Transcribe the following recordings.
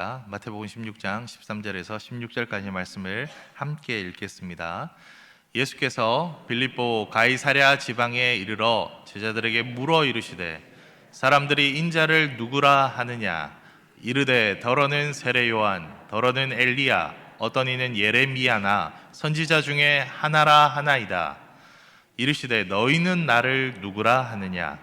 마태복음 16장 13절에서 16절까지 말씀을 함께 읽겠습니다. 예수께서 빌립보 가이사랴 지방에 이르러 제자들에게 물어 이르시되 사람들이 인자를 누구라 하느냐? 이르되 더러는 세례 요한, 더러는 엘리야, 어떤 이는 예레미야나 선지자 중에 하나라 하나이다. 이르시되 너희는 나를 누구라 하느냐?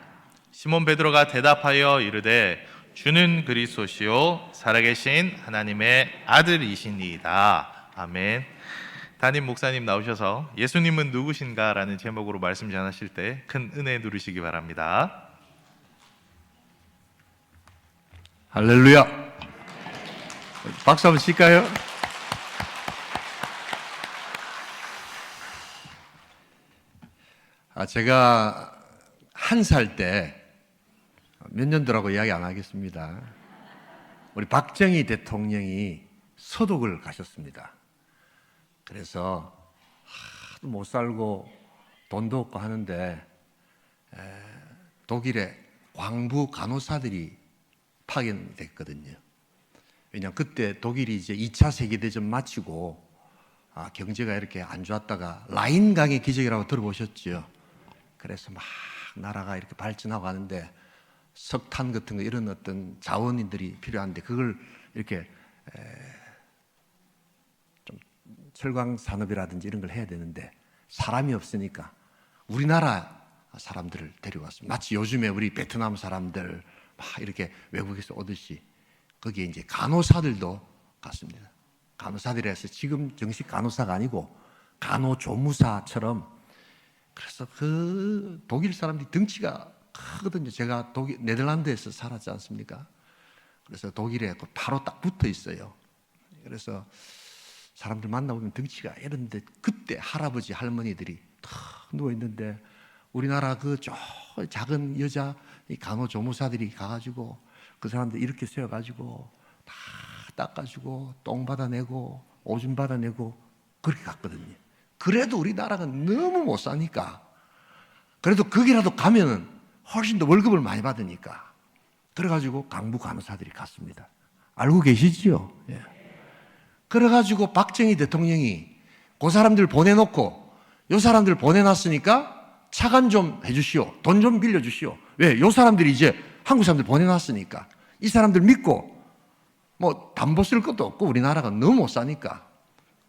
시몬 베드로가 대답하여 이르되 주는 그리스도시요 살아계신 하나님의 아들이시니이다. 아멘. 담임 목사님 나오셔서 예수님은 누구신가? 라는 제목으로 말씀 전하실 때 큰 은혜 누리시기 바랍니다. 할렐루야. 박수 한번 칠까요? 제가 1살 때 몇 년도라고 이야기 안 하겠습니다. 우리 박정희 대통령이 서독을 가셨습니다. 그래서 하도 못 살고 돈도 없고 하는데 독일에 광부 간호사들이 파견됐거든요. 왜냐하면 그때 독일이 이제 2차 세계대전 마치고 경제가 이렇게 안 좋았다가 라인강의 기적이라고 들어보셨죠? 그래서 막 나라가 이렇게 발전하고 하는데 석탄 같은 거 이런 어떤 자원인들이 필요한데 그걸 이렇게 좀 철강 산업이라든지 이런 걸 해야 되는데 사람이 없으니까 우리나라 사람들을 데려왔습니다. 마치 요즘에 우리 베트남 사람들 막 이렇게 외국에서 오듯이 거기에 이제 간호사들도 갔습니다. 간호사들이라서 지금 정식 간호사가 아니고 간호조무사처럼. 그래서 그 독일 사람들이 덩치가 크거든요. 제가 네덜란드에서 살았지 않습니까? 그래서 독일에 바로 딱 붙어 있어요. 그래서 사람들 만나보면 덩치가 이런데 그때 할아버지 할머니들이 탁 누워 있는데 우리나라 그 작은 여자 간호조무사들이 가가지고 그 사람들 이렇게 세워가지고 다 닦아주고 똥 받아내고 오줌 받아내고 그렇게 갔거든요. 그래도 우리나라가 너무 못 사니까 그래도 거기라도 가면은 훨씬 더 월급을 많이 받으니까 그래가지고 강부 간호사들이 갔습니다. 알고 계시지요? 예. 그래가지고 박정희 대통령이 그 사람들 보내놓고 요 사람들 보내놨으니까 차관 좀 해주시오. 돈 좀 빌려주시오. 왜? 요 사람들이 이제 한국 사람들 보내놨으니까 이 사람들 믿고 뭐 담보 쓸 것도 없고 우리나라가 너무 못 사니까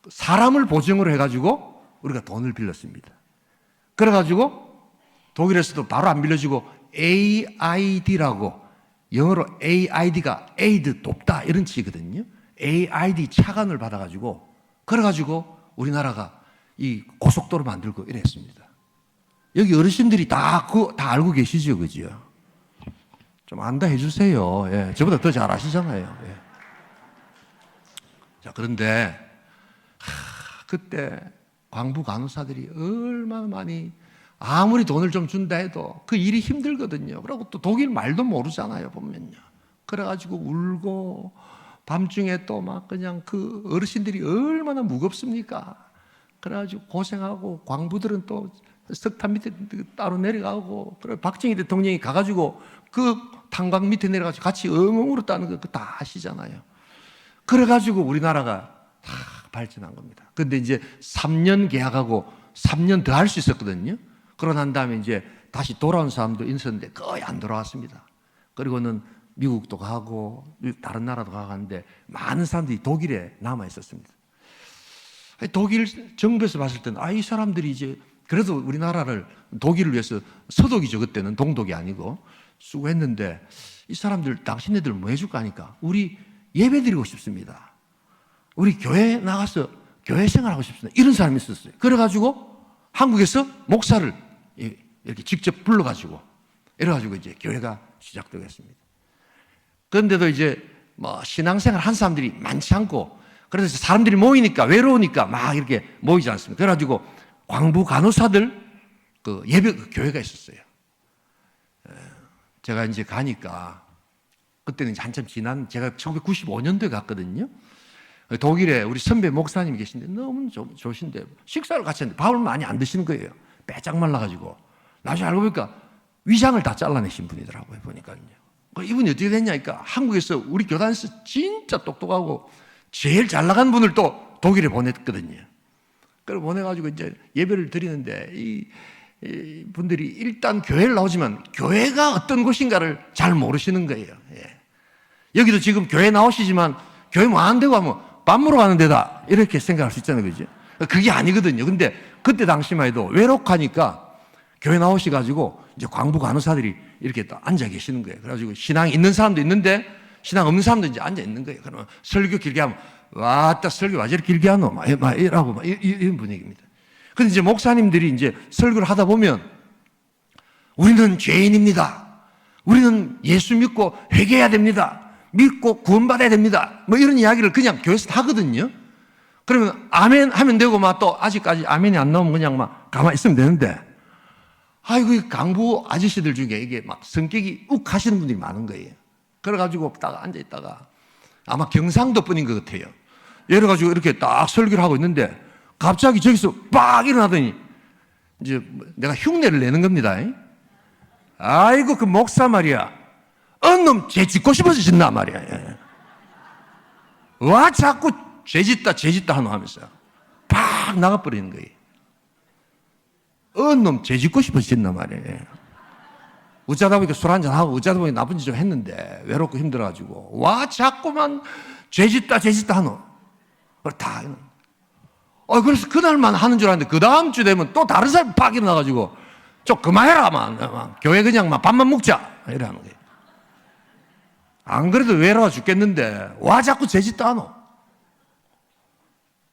사람을 보증으로 해가지고 우리가 돈을 빌렸습니다. 그래가지고 독일에서도 바로 안 빌려주고 AID라고 영어로 AID가 에이드 돕다 이런 뜻이거든요. AID 차관을 받아가지고 그래가지고 우리나라가 이 고속도로 만들고 이랬습니다. 여기 어르신들이 다 알고 계시죠, 그죠? 좀 안다 해주세요. 예, 저보다 더 잘 아시잖아요. 예. 자, 그런데 그때 광부 간호사들이 얼마나 많이 아무리 돈을 좀 준다 해도 그 일이 힘들거든요. 그리고 또 독일 말도 모르잖아요, 보면요. 그래가지고 울고 밤중에 또 막 그냥 그 어르신들이 얼마나 무겁습니까? 그래가지고 고생하고 광부들은 또 석탄 밑에 따로 내려가고 그래 박정희 대통령이 가가지고 그 탄광 밑에 내려가지고 같이 엉엉 울었다는 거 다 아시잖아요. 그래가지고 우리나라가 다 발전한 겁니다. 근데 이제 3년 계약하고 3년 더 할 수 있었거든요. 그러고 난 다음에 이제 다시 돌아온 사람도 있었는데 거의 안 돌아왔습니다. 그리고는 미국도 가고 다른 나라도 가는데 많은 사람들이 독일에 남아 있었습니다. 독일 정부에서 봤을 때는 이 사람들이 이제 그래도 우리나라를 독일을 위해서 서독이죠. 그때는 동독이 아니고 수고했는데 이 사람들 당신네들 뭐 해줄 거 아니까 우리 예배 드리고 싶습니다. 우리 교회 나가서 교회 생활하고 싶습니다. 이런 사람이 있었어요. 그래가지고 한국에서 목사를 이렇게 직접 불러가지고 이래가지고 이제 교회가 시작되겠습니다. 그런데도 이제 뭐 신앙생활 한 사람들이 많지 않고 그래서 사람들이 모이니까 외로우니까 막 이렇게 모이지 않습니까? 그래가지고 광부 간호사들 그 예배 교회가 있었어요. 제가 이제 가니까 그때는 이제 한참 지난 제가 1995년도에 갔거든요. 독일에 우리 선배 목사님이 계신데 너무 좋으신데 식사를 같이 했는데 밥을 많이 안 드시는 거예요. 빼짝 말라가지고 나중에 알고 보니까 위장을 다 잘라내신 분이더라고요. 보니까요. 이분이 어떻게 됐냐니까 한국에서 우리 교단에서 진짜 똑똑하고 제일 잘 나간 분을 또 독일에 보냈거든요. 그걸 보내가지고 이제 예배를 드리는데 이 분들이 일단 교회를 나오지만 교회가 어떤 곳인가를 잘 모르시는 거예요. 예. 여기도 지금 교회 나오시지만 교회 뭐 안 되고 하면 밥 먹으러 가는 데다 이렇게 생각할 수 있잖아요. 그죠? 그게 아니거든요. 근데 그때 당시만 해도 외롭하니까 교회 나오셔가지고 이제 광부 간호사들이 이렇게 또 앉아 계시는 거예요. 그래가지고 신앙이 있는 사람도 있는데 신앙 없는 사람도 이제 앉아 있는 거예요. 그러면 설교 길게 하면 왔다 설교 와 저렇게 길게 하노? 막 이러고 막 이런 분위기입니다. 근데 이제 목사님들이 이제 설교를 하다 보면 우리는 죄인입니다. 우리는 예수 믿고 회개해야 됩니다. 믿고 구원받아야 됩니다. 뭐 이런 이야기를 그냥 교회에서 하거든요. 그러면 아멘 하면 되고 막 또 아직까지 아멘이 안 나오면 그냥 막 가만히 있으면 되는데 아이고 이 강부 아저씨들 중에 이게 막 성격이 욱 하시는 분들이 많은 거예요. 그래가지고 딱 앉아 있다가 아마 경상도 분인 것 같아요. 이래가지고 이렇게 딱 설교를 하고 있는데 갑자기 저기서 빡 일어나더니 이제 내가 흉내를 내는 겁니다. 아이고 그 목사 말이야. 놈 죄 짓고 싶어서 짓나 말이야. 와 자꾸 죄 짓다 하노 하면서 팍 나가버리는 거예요. 놈 죄 짓고 싶어서 짓나 말이야. 어쩌다 보니까 술 한잔 하고 어쩌다 보니까 나쁜 짓 좀 했는데 외롭고 힘들어가지고 와 자꾸만 죄 짓다 하노. 다 그래서 그날만 하는 줄 알았는데 그 다음 주 되면 또 다른 사람이 팍 일어나가지고 좀 그만해라 막 교회 그냥 막 밥만 먹자 이러는 거예요. 안 그래도 외로워 죽겠는데 와 자꾸 죄 짓다 하노.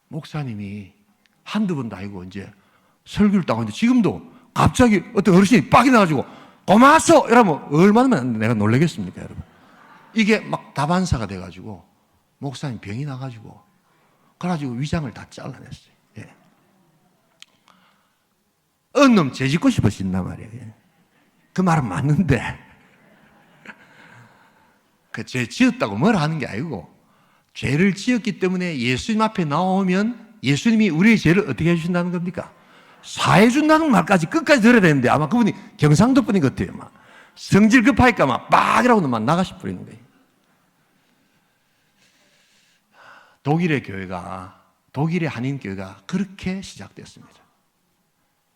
목사님이 한두 번도 아니고 이제 설교를 따고 있는데 지금도 갑자기 어떤 어르신이 빡이 나가지고 고마웠어 이러면 얼마나 내가 놀라겠습니까 여러분. 이게 막 다반사가 돼가지고 목사님 병이 나가지고 그래가지고 위장을 다 잘라냈어요. 예. 놈 죄 짓고 싶어진단 말이에요. 그 말은 맞는데 그 죄 지었다고 뭘 하는 게 아니고 죄를 지었기 때문에 예수님 앞에 나오면 예수님이 우리의 죄를 어떻게 해주신다는 겁니까? 사해 준다는 말까지 끝까지 들어야 되는데 아마 그분이 경상도 분인 것 같아요. 막 성질 급하니까 막 빡이라고 막 나가시 뿌리는 거예요. 독일의 한인교회가 그렇게 시작됐습니다.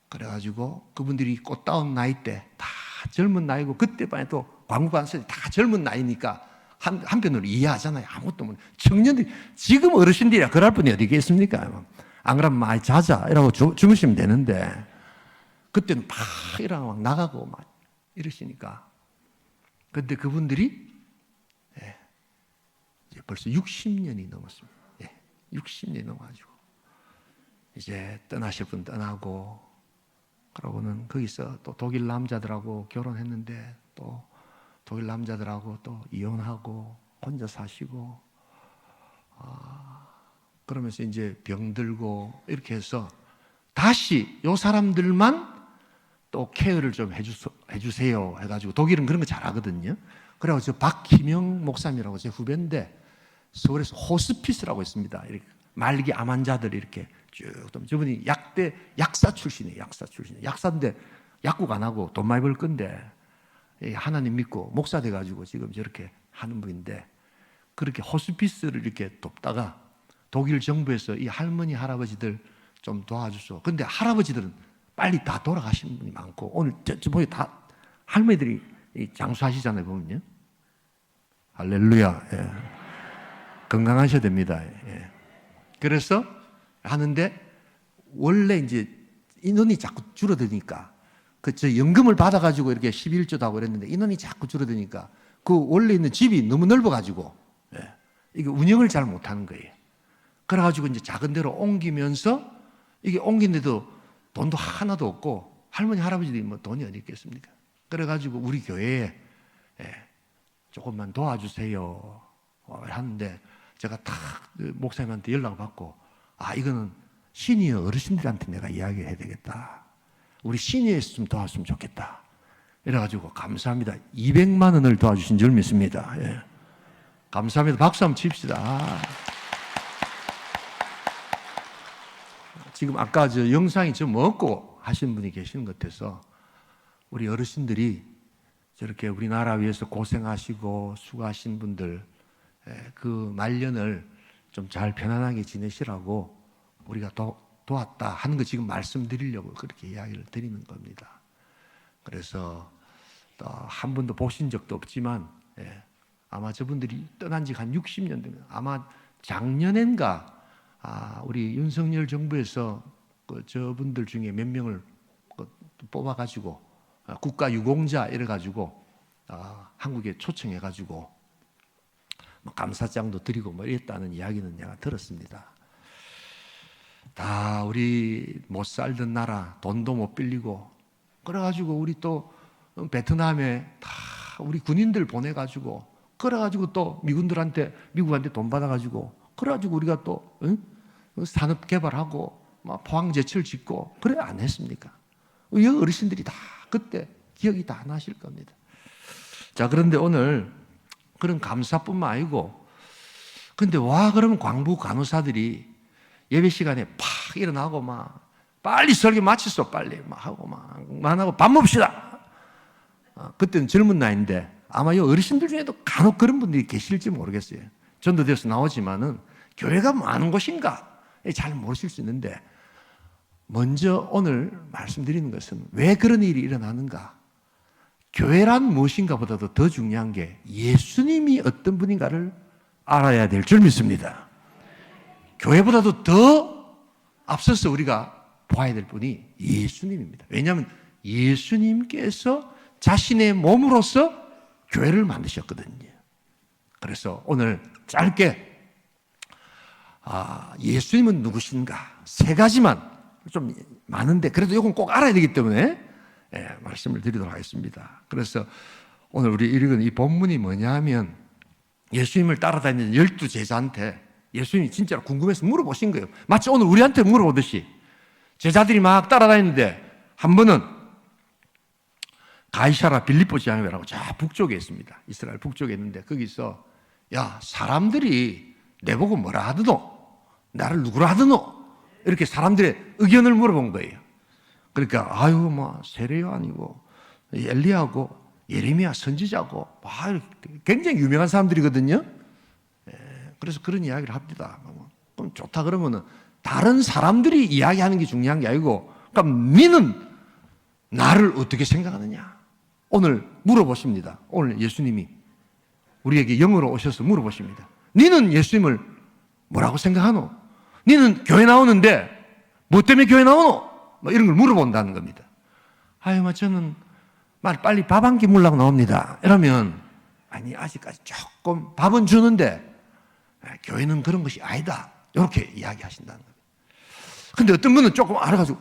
그래가지고 그분들이 꽃다운 나이 때 다 젊은 나이고 그때만 해도 광고관세들이 다 젊은 나이니까 한편으로 이해하잖아요. 아무것도 모르는 청년들이 지금 어르신들이야 그럴 분이 어디 계십니까? 안 그러면 많이 자자 이러고 주무시면 되는데 그때는 막 이러고 막 나가고 막 이러시니까 근데 그분들이 이제 벌써 60년이 넘었습니다. 60년이 넘어가지고 이제 떠나실 분 떠나고 그러고는 거기서 또 독일 남자들하고 결혼했는데 또 독일 남자들하고 또 이혼하고 혼자 사시고 그러면서 이제 병들고 이렇게 해서 다시 요 사람들만 또 케어를 좀 해주세요 해가지고 독일은 그런 거 잘하거든요. 그래가지고 박희명 목사님이라고 제 후배인데 서울에서 호스피스라고 있습니다. 이렇게 말기 암 환자들 이렇게 쭉 저분이 약사 출신이에요. 약사인데 약국 안 하고 돈 많이 벌 건데 하나님 믿고 목사 돼가지고 지금 저렇게 하는 분인데 그렇게 호스피스를 이렇게 돕다가 독일 정부에서 이 할머니 할아버지들 좀 도와주소. 근데 할아버지들은 빨리 다 돌아가시는 분이 많고 오늘 저 보니 다 할머니들이 장수하시잖아요 보면요. 할렐루야. 예. 건강하셔야 됩니다. 예. 그래서 하는데 원래 이제 인원이 자꾸 줄어드니까 저 연금을 받아가지고 이렇게 11조도 하고 그랬는데 인원이 자꾸 줄어드니까 그 원래 있는 집이 너무 넓어가지고 이게 운영을 잘 못하는 거예요. 그래가지고 이제 작은 데로 옮기면서 이게 옮긴데도 돈도 하나도 없고 할머니 할아버지들이 뭐 돈이 어디 있겠습니까? 그래가지고 우리 교회에 조금만 도와주세요 하는데 제가 딱 목사님한테 연락을 받고 이거는 시니어 어르신들한테 내가 이야기해야 되겠다. 우리 시니어에서 좀 도와줬으면 좋겠다. 이래가지고 감사합니다. 200만 원을 도와주신 줄 믿습니다. 예. 감사합니다. 박수 한번 칩시다. 지금 아까 저 영상이 좀 없고 하신 분이 계시는 것 같아서 우리 어르신들이 저렇게 우리나라 위해서 고생하시고 수고하신 분들 그 말년을 좀 잘 편안하게 지내시라고 우리가 도왔다 하는 거 지금 말씀드리려고 그렇게 이야기를 드리는 겁니다. 그래서 한 번도 보신 적도 없지만 아마 저분들이 떠난 지 한 60년 되면 아마 작년엔가 우리 윤석열 정부에서 저분들 중에 몇 명을 뽑아가지고 국가 유공자 이래가지고 한국에 초청해가지고 뭐 감사장도 드리고 뭐 이랬다는 이야기는 내가 들었습니다. 다 우리 못 살던 나라 돈도 못 빌리고 그래가지고 우리 또 베트남에 다 우리 군인들 보내가지고 그래가지고 또 미국한테 돈 받아가지고 그래가지고 우리가 또 산업 개발하고 막 포항제철 짓고 그래 안 했습니까? 이 어르신들이 다 그때 기억이 다 나실 겁니다. 자, 그런데 오늘 그런 감사뿐만 아니고 근데 그러면 광부 간호사들이 예배 시간에 팍 일어나고 막 빨리 설교 마치소 빨리 막 하고 막 하고 밥 먹읍시다. 그때는 젊은 나이인데 아마 이 어르신들 중에도 간혹 그런 분들이 계실지 모르겠어요. 전도되어서 나오지만은 교회가 많은 곳인가 잘 모르실 수 있는데 먼저 오늘 말씀드리는 것은 왜 그런 일이 일어나는가? 교회란 무엇인가 보다도 더 중요한 게 예수님이 어떤 분인가를 알아야 될 줄 믿습니다. 교회보다도 더 앞서서 우리가 봐야 될 분이 예수님입니다. 왜냐하면 예수님께서 자신의 몸으로서 교회를 만드셨거든요. 그래서 오늘 짧게 예수님은 누구신가? 세 가지만 좀 많은데 그래도 이건 꼭 알아야 되기 때문에 말씀을 드리도록 하겠습니다. 그래서 오늘 우리 읽은 이 본문이 뭐냐 하면 예수님을 따라다니는 12제자한테 예수님이 진짜로 궁금해서 물어보신 거예요. 마치 오늘 우리한테 물어보듯이 제자들이 막 따라다니는데 한 번은 가이사라 빌립보 지방이라고 저 북쪽에 있습니다. 이스라엘 북쪽에 있는데 거기서 야 사람들이 내보고 뭐라 하더노? 나를 누구라 하더노? 이렇게 사람들의 의견을 물어본 거예요. 그러니까 세례 요한이고 엘리야고 예레미야 선지자고 굉장히 유명한 사람들이거든요. 그래서 그런 이야기를 합니다. 그럼 좋다 그러면은 다른 사람들이 이야기하는 게 중요한 게 아니고 그럼 너는 나를 어떻게 생각하느냐? 오늘 물어보십니다. 오늘 예수님이 우리에게 영으로 오셔서 물어보십니다. 너는 예수님을 뭐라고 생각하노? 너는 교회 나오는데 뭐 때문에 교회 나오노? 이런 걸 물어본다는 겁니다. 저는 빨리 밥 한 끼 물라고 나옵니다. 이러면 아니 아직까지 조금 밥은 주는데 교회는 그런 것이 아니다. 이렇게 이야기하신다는 겁니다. 근데 어떤 분은 조금 알아가지고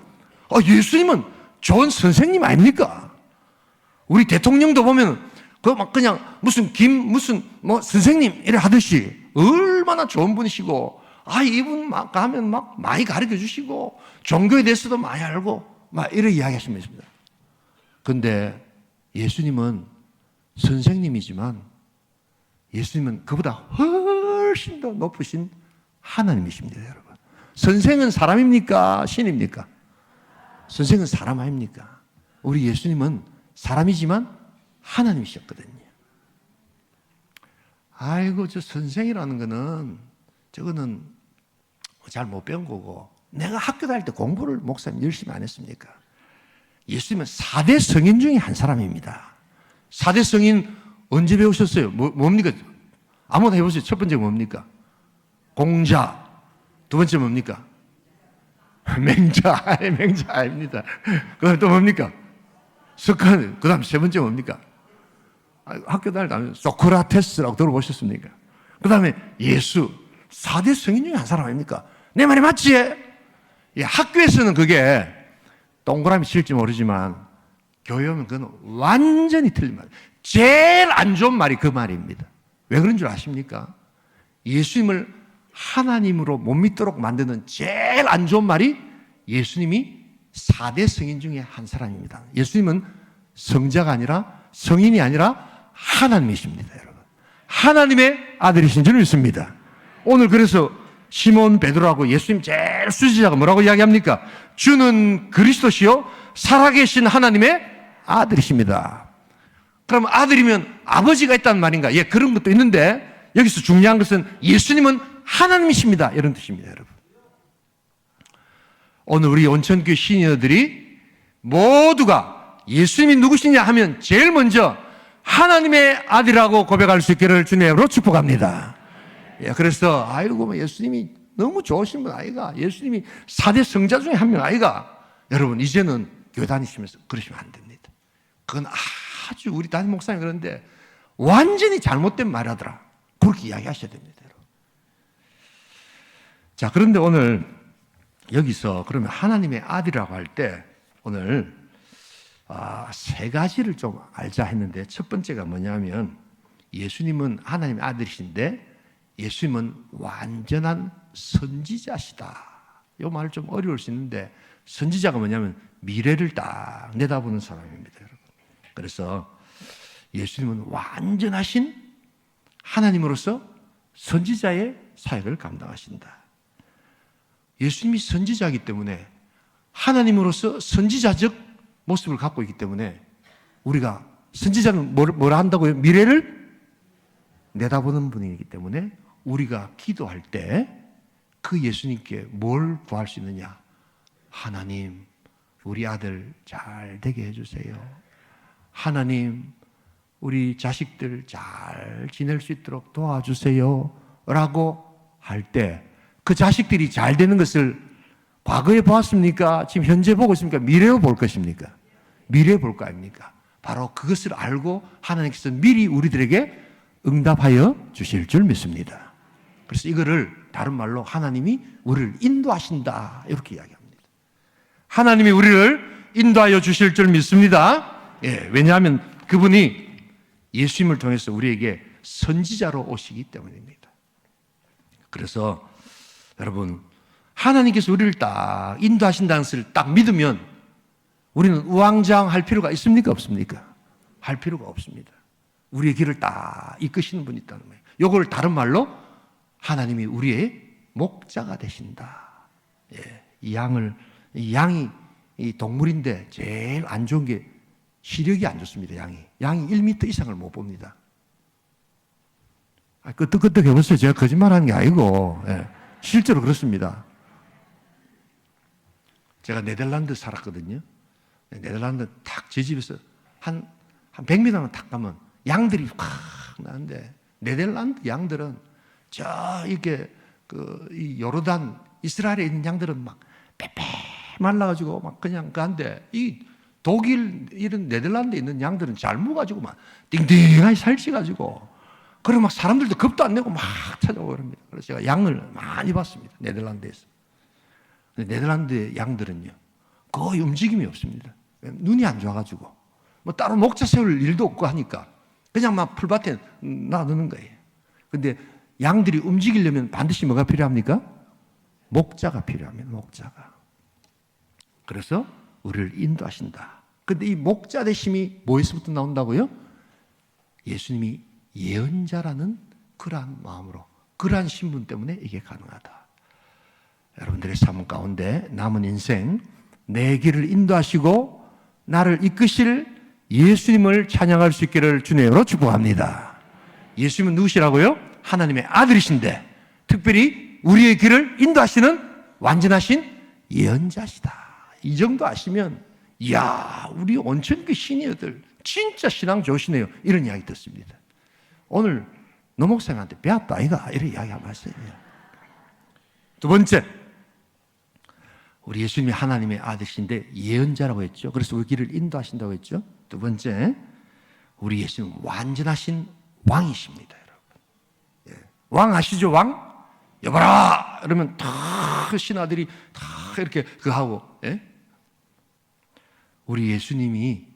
예수님은 좋은 선생님 아닙니까? 우리 대통령도 보면 그냥 무슨 선생님 이래 하듯이 얼마나 좋은 분이시고 이분 가면 많이 가르쳐 주시고 종교에 대해서도 많이 알고 이렇게 이야기하십니다. 근데 예수님은 선생님이지만 예수님은 그보다 훨씬 더 높으신 하나님이십니다, 여러분. 선생은 사람입니까? 신입니까? 선생은 사람 아닙니까? 우리 예수님은 사람이지만 하나님이셨거든요. 저 선생이라는 거는 저거는 잘 못 배운 거고 내가 학교 다닐 때 공부를 목사님 열심히 안 했습니까? 예수님은 4대 성인 중에 한 사람입니다. 4대 성인 언제 배우셨어요? 뭡니까? 아무나 해보세요. 첫 번째 뭡니까? 공자. 두 번째 뭡니까? 맹자. 맹자 아닙니다. 그 다음 또 뭡니까? 석한. 그 다음 세 번째 뭡니까? 학교 다닐 때 소크라테스라고 들어보셨습니까? 그 다음에 예수. 4대 성인 중에 한 사람 아닙니까? 내 말이 맞지? 학교에서는 그게 동그라미 칠지 모르지만 교회 오면 그건 완전히 틀린 말이에요. 제일 안 좋은 말이 그 말입니다. 왜 그런 줄 아십니까? 예수님을 하나님으로 못 믿도록 만드는 제일 안 좋은 말이 예수님이 4대 성인 중에 한 사람입니다. 예수님은 성자가 아니라 성인이 아니라 하나님이십니다, 여러분. 하나님의 아들이신 줄 믿습니다. 오늘 그래서 시몬 베드로하고 예수님 제일 수지자가 뭐라고 이야기합니까? 주는 그리스도시요 살아계신 하나님의 아들이십니다. 그러면 아들이면 아버지가 있다는 말인가? 예, 그런 것도 있는데 여기서 중요한 것은 예수님은 하나님이십니다. 이런 뜻입니다, 여러분. 오늘 우리 온천교회 시니어들이 모두가 예수님이 누구시냐 하면 제일 먼저 하나님의 아들이라고 고백할 수 있기를 주님으로 축복합니다. 예, 그래서 아이고 예수님이 너무 좋으신 분 아이가, 예수님이 4대 성자 중에 한 명 아이가, 여러분 이제는 교회 다니시면서 그러시면 안 됩니다. 그건 아주 우리 담임 목사님 그런데 완전히 잘못된 말하더라, 그렇게 이야기하셔야 됩니다, 여러분. 자, 그런데 오늘 여기서 그러면 하나님의 아들이라고 할 때 오늘 세 가지를 좀 알자 했는데, 첫 번째가 뭐냐면 예수님은 하나님의 아들이신데 예수님은 완전한 선지자시다. 이 말 좀 어려울 수 있는데, 선지자가 뭐냐면 미래를 딱 내다보는 사람입니다, 여러분. 그래서 예수님은 완전하신 하나님으로서 선지자의 사역을 감당하신다. 예수님이 선지자이기 때문에 하나님으로서 선지자적 모습을 갖고 있기 때문에 우리가 선지자는 뭐라 한다고요? 미래를 내다보는 분이기 때문에 우리가 기도할 때 그 예수님께 뭘 구할 수 있느냐? 하나님, 우리 아들 잘 되게 해주세요. 하나님, 우리 자식들 잘 지낼 수 있도록 도와주세요. 라고 할 때 그 자식들이 잘 되는 것을 과거에 보았습니까? 지금 현재 보고 있습니까? 미래로 볼 것입니까? 미래에 볼 거 아닙니까? 바로 그것을 알고 하나님께서 미리 우리들에게 응답하여 주실 줄 믿습니다. 그래서 이거를 다른 말로 하나님이 우리를 인도하신다, 이렇게 이야기합니다. 하나님이 우리를 인도하여 주실 줄 믿습니다. 예, 왜냐하면 그분이 예수님을 통해서 우리에게 선지자로 오시기 때문입니다. 그래서 여러분, 하나님께서 우리를 딱 인도하신다는 것을 딱 믿으면 우리는 우왕좌왕할 필요가 있습니까? 없습니까? 할 필요가 없습니다. 우리의 길을 딱 이끄시는 분이 있다는 거예요. 이걸 다른 말로 하나님이 우리의 목자가 되신다. 예, 이 양이 이 동물인데 제일 안 좋은 게 시력이 안 좋습니다. 양이 1m 이상을 못 봅니다. 끄떡끄떡 해보세요. 제가 거짓말하는 게 아니고, 예, 실제로 그렇습니다. 제가 네덜란드 살았거든요. 네덜란드 탁 제 집에서 한 100m만 탁 가면 양들이 확 나는데, 네덜란드 양들은 이렇게 이 요르단 이스라엘에 있는 양들은 막 빼빼 말라가지고 막 그냥 가는데, 이 독일 이런 네덜란드에 있는 양들은 잘 먹어가지고 막 띵띵하게 살찌가지고, 그리고 막 사람들도 겁도 안 내고 막 찾아오고 그럽니다. 그래서 제가 양을 많이 봤습니다, 네덜란드에서. 네덜란드 양들은요 거의 움직임이 없습니다. 눈이 안 좋아가지고 뭐 따로 목자 세울 일도 없고 하니까 그냥 막 풀밭에 놔두는 거예요. 근데 양들이 움직이려면 반드시 뭐가 필요합니까? 목자가 필요합니다. 목자가. 그래서 우리를 인도하신다. 근데 이 목자 되심이 뭐에서부터 나온다고요? 예수님이 예언자라는 그러한 마음으로, 그러한 신분 때문에 이게 가능하다. 여러분들의 삶 가운데 남은 인생 내 길을 인도하시고 나를 이끄실 예수님을 찬양할 수 있기를 주님으로 축복합니다. 예수님은 누구시라고요? 하나님의 아들이신데 특별히 우리의 길을 인도하시는 완전하신 예언자시다. 이 정도 아시면 이야, 우리 온천교 시니어들 진짜 신앙 좋으시네요, 이런 이야기 듣습니다. 오늘 노 목사님한테 배웠다 아이가, 이런 이야기 한번 하세요. 두 번째, 우리 예수님이 하나님의 아들이신데 예언자라고 했죠. 그래서 우리 길을 인도하신다고 했죠. 두 번째, 우리 예수님은 완전하신 왕이십니다, 여러분. 예. 왕 아시죠? 왕? 여봐라! 이러면 다 신하들이 다 이렇게 하고, 예? 우리 예수님이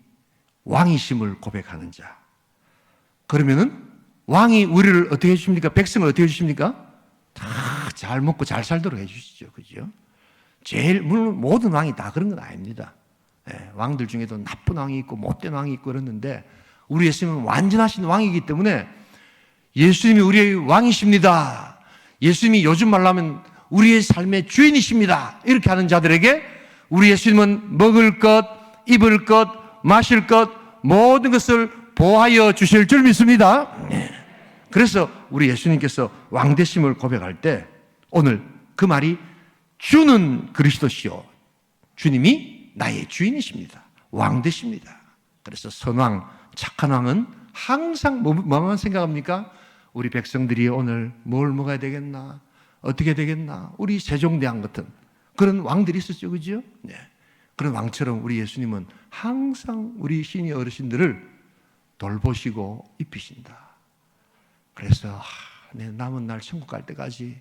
왕이심을 고백하는 자. 그러면은 왕이 우리를 어떻게 해주십니까? 백성을 어떻게 해주십니까? 다 잘 먹고 잘 살도록 해주시죠. 그죠? 물론 모든 왕이 다 그런 건 아닙니다. 예, 왕들 중에도 나쁜 왕이 있고 못된 왕이 있고 그러는데 우리 예수님은 완전하신 왕이기 때문에 예수님이 우리의 왕이십니다. 예수님이 요즘 말로 하면 우리의 삶의 주인이십니다. 이렇게 하는 자들에게 우리 예수님은 먹을 것, 입을 것, 마실 것 모든 것을 보호하여 주실 줄 믿습니다. 그래서 우리 예수님께서 왕되심을 고백할 때 오늘 그 말이 주는 그리스도시요 주님이 나의 주인이십니다. 왕되십니다. 그래서 선왕, 착한 왕은 항상 뭐만 생각합니까? 우리 백성들이 오늘 뭘 먹어야 되겠나? 어떻게 되겠나? 우리 세종대왕 같은 그런 왕들이 있었죠. 그죠? 네. 그런 왕처럼 우리 예수님은 항상 우리 시니어 어르신들을 돌보시고 입히신다. 그래서 내 남은 날 천국 갈 때까지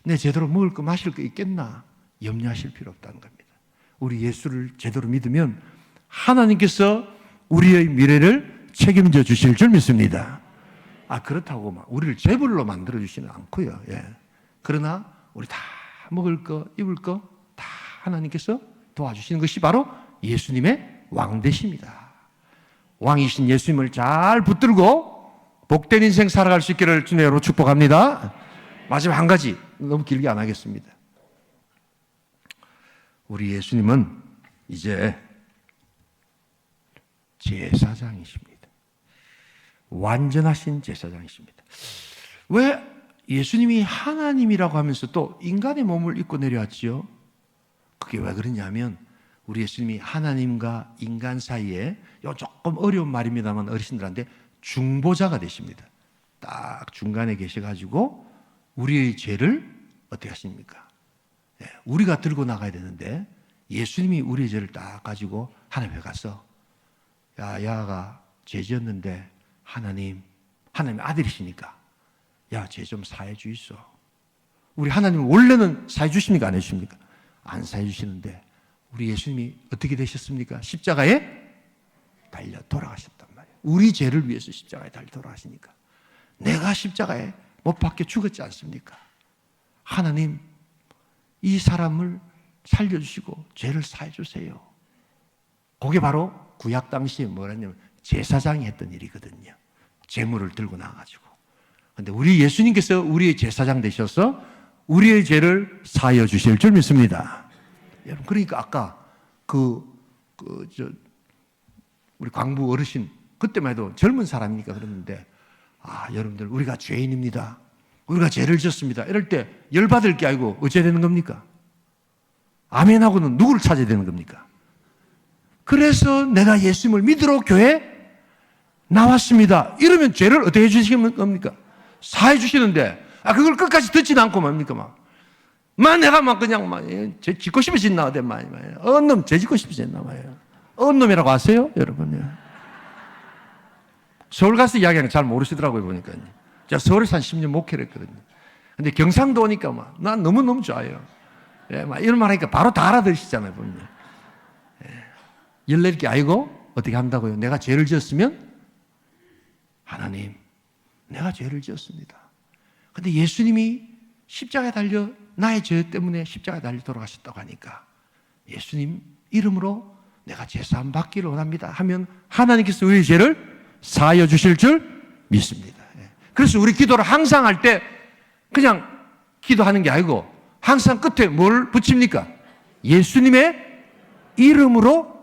내 제대로 먹을 거 마실 거 있겠나? 염려하실 필요 없다는 겁니다. 우리 예수를 제대로 믿으면 하나님께서 우리의 미래를 책임져 주실 줄 믿습니다. 그렇다고 막 우리를 재벌로 만들어 주시는 않고요. 예. 그러나 우리 다 먹을 거, 입을 거 다 하나님께서 도와주시는 것이 바로 예수님의 왕되십니다. 왕이신 예수님을 잘 붙들고 복된 인생 살아갈 수 있기를 주님으로 축복합니다. 마지막 한 가지, 너무 길게 안 하겠습니다. 우리 예수님은 이제 제사장이십니다. 완전하신 제사장이십니다. 왜 예수님이 하나님이라고 하면서 또 인간의 몸을 입고 내려왔지요? 그게 왜 그러냐면 우리 예수님이 하나님과 인간 사이에 조금 어려운 말입니다만 어르신들한테 중보자가 되십니다. 딱 중간에 계셔가지고 우리의 죄를 어떻게 하십니까? 우리가 들고 나가야 되는데 예수님이 우리의 죄를 딱 가지고 하나님 앞에 가서 야가 죄 지었는데 하나님 아들이시니까 죄 좀 사해 주이소. 우리 하나님 원래는 사해 주십니까? 안 해주십니까? 안 사해 주시는데 우리 예수님이 어떻게 되셨습니까? 십자가에 달려 돌아가셨단 말이에요. 우리 죄를 위해서 십자가에 달려 돌아가시니까 내가 십자가에 못 박혀 죽었지 않습니까? 하나님 이 사람을 살려주시고 죄를 사해 주세요. 그게 바로 구약 당시에 뭐라냐면 제사장이 했던 일이거든요. 제물을 들고 나가지고. 그런데 우리 예수님께서 우리의 제사장 되셔서 우리의 죄를 사하여 주실 줄 믿습니다. 여러분, 그러니까 아까 우리 광부 어르신 그때만 해도 젊은 사람이니까 그러는데 여러분들 우리가 죄인입니다. 우리가 죄를 지었습니다. 이럴 때 열받을 게 아니고 어찌해야 되는 겁니까? 아멘하고는 누구를 찾아야 되는 겁니까? 그래서 내가 예수님을 믿으러 교회 나왔습니다. 이러면 죄를 어떻게 해주시는 겁니까? 사해 주시는데 그걸 끝까지 듣지는 않고 뭡니까? 내가 죄 짓고 싶어졌나 어때 말이에요. 놈 죄 짓고 싶어졌나 말이에요. 놈이라고 아세요, 여러분? 서울 가서 이야기하는 잘 모르시더라고요 보니까. 제가 서울에서 한 10년 목회를 했거든요. 근데 경상도 오니까 난 너무너무 좋아요. 이런 말 하니까 바로 다 알아들으시잖아요, 보면. 열낼 게 아니고 어떻게 한다고요? 내가 죄를 지었으면 하나님, 내가 죄를 지었습니다. 근데 예수님이 십자가에 달려 나의 죄 때문에 십자가에 달려 돌아가셨다고 하니까 예수님 이름으로 내가 제사함 받기를 원합니다 하면 하나님께서 우리의 죄를 사하여 주실 줄 믿습니다. 그래서 우리 기도를 항상 할 때 그냥 기도하는 게 아니고 항상 끝에 뭘 붙입니까? 예수님의 이름으로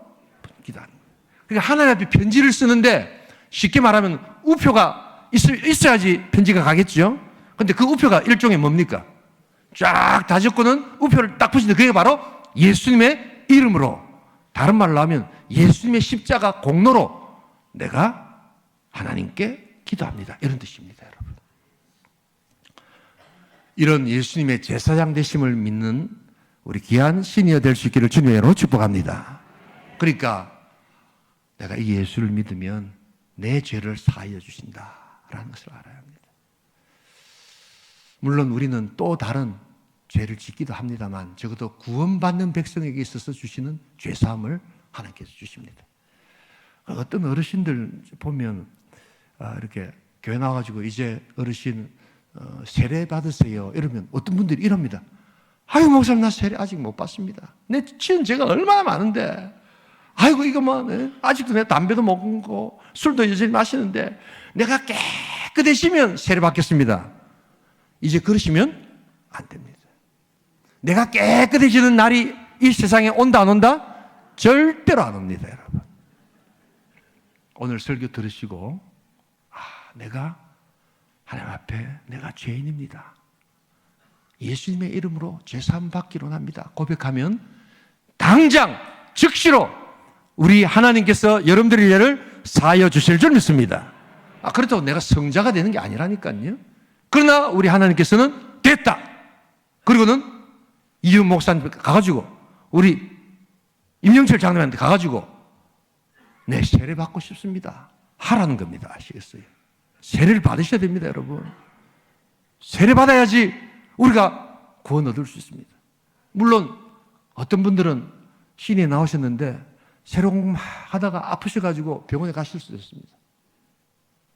기도하는 거예요. 그러니까 하나님 앞에 편지를 쓰는데 쉽게 말하면 우표가 있어야지 편지가 가겠죠. 근데 그 우표가 일종의 뭡니까? 쫙 다 적고는 우표를 딱 붙이는데 그게 바로 예수님의 이름으로, 다른 말로 하면 예수님의 십자가 공로로 내가 하나님께 기도합니다. 이런 뜻입니다, 여러분. 이런 예수님의 제사장 되심을 믿는 우리 귀한 시니어 될 수 있기를 주님으로 축복합니다. 그러니까 내가 이 예수를 믿으면 내 죄를 사하여 주신다라는 것을 알아야 합니다. 물론 우리는 또 다른 죄를 짓기도 합니다만 적어도 구원받는 백성에게 있어서 주시는 죄사함을 하나님께서 주십니다. 어떤 어르신들 보면 이렇게 교회 나와가지고 이제 어르신 세례 받으세요 이러면 어떤 분들이 이럽니다. 아유 목사님 나 세례 아직 못 받습니다. 내 지은 죄가 얼마나 많은데 아이고 이거 아직도 내가 담배도 먹고 술도 여전히 마시는데 내가 깨끗해지면 세례 받겠습니다. 이제 그러시면 안 됩니다. 내가 깨끗해지는 날이 이 세상에 온다 안 온다? 절대로 안 옵니다, 여러분. 오늘 설교 들으시고 내가 하나님 앞에 내가 죄인입니다. 예수님의 이름으로 죄사함 받기로 합니다. 고백하면 당장 즉시로 우리 하나님께서 여러분들의 죄를 사하여 주실 줄 믿습니다. 그렇다고 내가 성자가 되는 게 아니라니까요. 그러나 우리 하나님께서는 됐다. 그리고는 이윤 목사님께 가가지고 우리 임영철 장로님한테 가가지고 내 세례 받고 싶습니다. 하라는 겁니다. 아시겠어요? 세례를 받으셔야 됩니다, 여러분. 세례 받아야지 우리가 구원 얻을 수 있습니다. 물론 어떤 분들은 신이 나오셨는데 세례 공부 하다가 아프셔가지고 병원에 가실 수도 있습니다.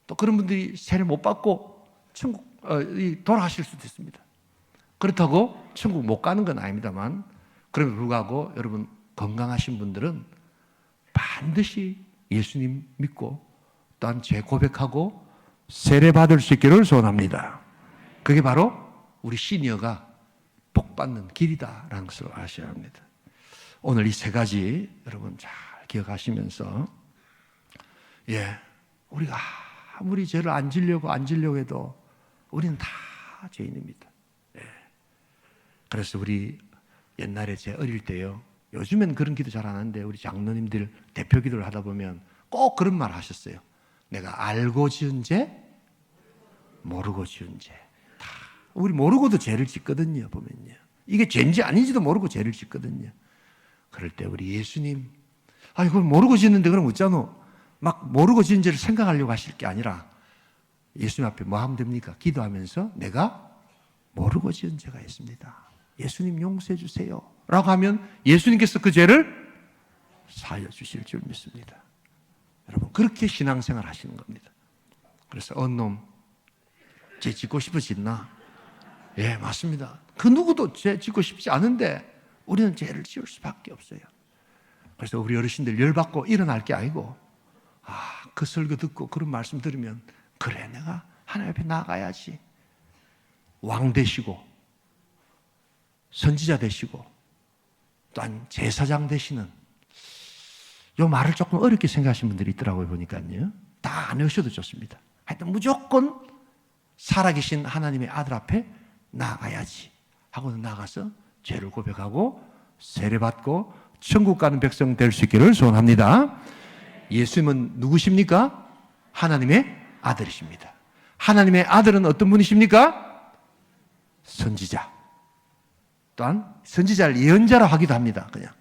또 그런 분들이 세례 못 받고 천국 돌아가실 수도 있습니다. 그렇다고 천국 못 가는 건 아닙니다만, 그럼에도 불구하고 여러분 건강하신 분들은 반드시 예수님 믿고 또한 죄 고백하고 세례 받을 수 있기를 소원합니다. 그게 바로 우리 시니어가 복 받는 길이다라는 것을 아셔야 합니다. 오늘 이 세 가지 여러분 잘 기억하시면서 우리가 아무리 죄를 안 지려고 해도 우리는 다 죄인입니다. 그래서 우리 옛날에 제 어릴 때요, 요즘엔 그런 기도 잘 안 하는데 우리 장로님들 대표 기도를 하다 보면 꼭 그런 말 하셨어요. 내가 알고 지은 죄, 모르고 지은 죄. 다 우리 모르고도 죄를 짓거든요. 보면요, 이게 죄인지 아닌지도 모르고 죄를 짓거든요. 그럴 때 우리 예수님, 이걸 모르고 짓는데 그럼 어쩌노? 막 모르고 지은 죄를 생각하려고 하실 게 아니라 예수님 앞에 뭐 하면 됩니까? 기도하면서 내가 모르고 지은 죄가 있습니다. 예수님 용서해 주세요 라고 하면 예수님께서 그 죄를 사하여 주실 줄 믿습니다. 여러분 그렇게 신앙생활 하시는 겁니다. 그래서 어느 놈 죄 짓고 싶어 짓나? 예, 맞습니다. 그 누구도 죄 짓고 싶지 않은데 우리는 죄를 지을 수밖에 없어요. 그래서 우리 어르신들 열받고 일어날 게 아니고 그 설교 듣고 그런 말씀 들으면 그래, 내가 하나님 앞에 나가야지. 왕 되시고 선지자 되시고 또한 제사장 되시는, 이 말을 조금 어렵게 생각하시는 분들이 있더라고요. 보니까요. 다 안 하셔도 좋습니다. 하여튼 무조건 살아계신 하나님의 아들 앞에 나가야지 하고는 나가서 죄를 고백하고 세례받고 천국 가는 백성 될 수 있기를 소원합니다. 예수님은 누구십니까? 하나님의 아들이십니다. 하나님의 아들은 어떤 분이십니까? 선지자. 또한 선지자를 예언자라 하기도 합니다. 그냥.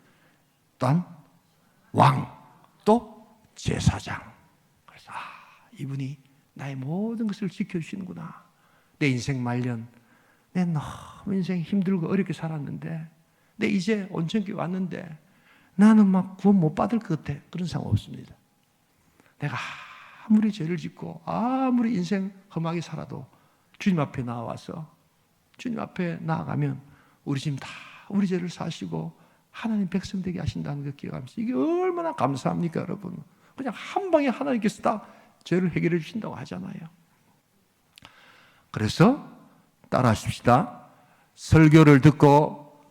또한 왕, 또 제사장. 그래서 이분이 나의 모든 것을 지켜주시는구나. 내 인생 말년, 내 너무 인생 힘들고 어렵게 살았는데 내 이제 온천교회 왔는데 나는 막 구원 못 받을 것 같아. 그런 상황 없습니다. 내가 아무리 죄를 짓고 아무리 인생 험하게 살아도 주님 앞에 나와서 주님 앞에 나아가면 우리 지금 다 우리 죄를 사시고 하나님 백성 되게 하신다는 걸 기억하면서 이게 얼마나 감사합니까, 여러분. 그냥 한 방에 하나님께서 다 죄를 해결해 주신다고 하잖아요. 그래서 따라하십시다. 설교를 듣고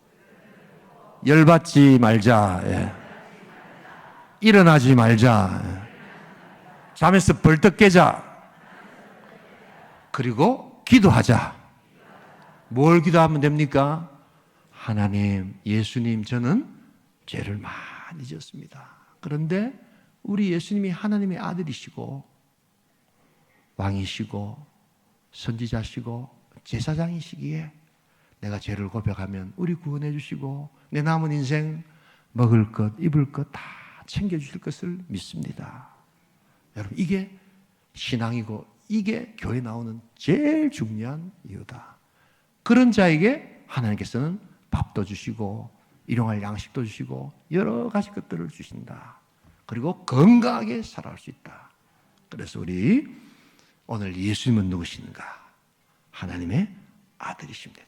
열받지 말자. 일어나지 말자. 잠에서 벌떡 깨자. 그리고 기도하자. 뭘 기도하면 됩니까? 하나님, 예수님, 저는 죄를 많이 지었습니다. 그런데 우리 예수님이 하나님의 아들이시고 왕이시고 선지자시고 제사장이시기에 내가 죄를 고백하면 우리 구원해 주시고 내 남은 인생 먹을 것, 입을 것 다 챙겨주실 것을 믿습니다. 여러분, 이게 신앙이고 이게 교회 나오는 제일 중요한 이유다. 그런 자에게 하나님께서는 밥도 주시고 일용할 양식도 주시고 여러 가지 것들을 주신다. 그리고 건강하게 살아갈 수 있다. 그래서 우리 오늘 예수님은 누구신가? 하나님의 아들이십니다.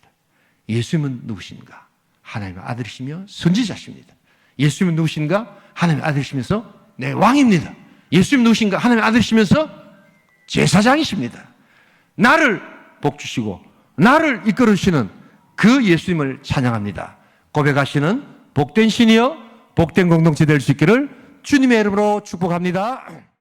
예수님은 누구신가? 하나님의 아들이시며 선지자십니다. 예수님은 누구신가? 하나님의 아들이시면서 내 왕입니다. 예수님 누구신가? 하나님의 아들이시면서 제사장이십니다. 나를 복주시고 나를 이끌으시는 그 예수님을 찬양합니다. 고백하시는 복된 신이여 복된 공동체 될 수 있기를 주님의 이름으로 축복합니다.